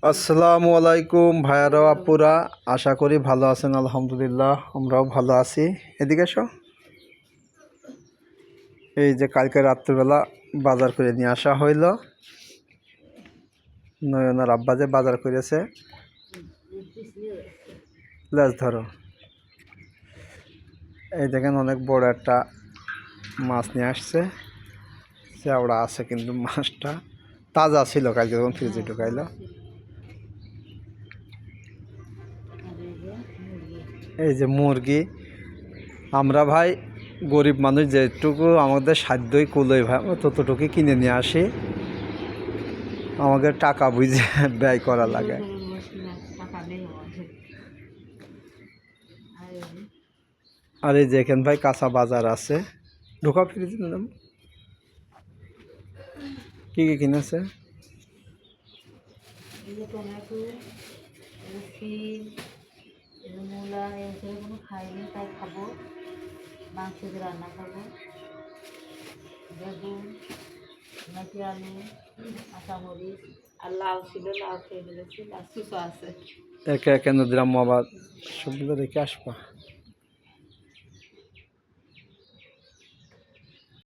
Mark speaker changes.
Speaker 1: আসসালামু আলাইকুম ভাইয়ারা আপুরা, আশা করি ভালো আছেন। আলহামদুলিল্লাহ আমরাও ভালো আছি। এদিকে এসো। এই যে কালকে রাত্রিবেলা বাজার করে নিয়ে আসা হইল। নয়নার আব্বা যে বাজার করেছে, লেজ ধরো। এই দেখেন অনেক বড় একটা মাছ নিয়ে আসছে। চেওড়া আছে কিন্তু মাছটা তাজা ছিল, কালকে যখন ফ্রিজে ঢুকাইল। এই যে মুরগি, আমরা ভাই গরিব মানুষ, যেটুকু আমাদের সাধ্যই কুলোই ভাই আমরা ততটুকুই কিনে নিয়ে আসি। আমাদের টাকা বুঝে ব্যয় করা লাগে। আর এই দেখেন ভাই কাঁচা বাজার আছে, ঢোকা ফ্রিজ নিলাম। কি কি কিনেছে?
Speaker 2: মূলা কোনো খাইনি, তাই খাবো। মাংস দিয়ে রান্না খাবো। বেগুন, নাকি আলু, কাঁচামরিচ আর লাউ ছিল, লাউ খেয়ে ফেলেছি। আর সুসো আছে।
Speaker 1: একে একে নদীরাম আবার সবগুলো রেখে আসবা।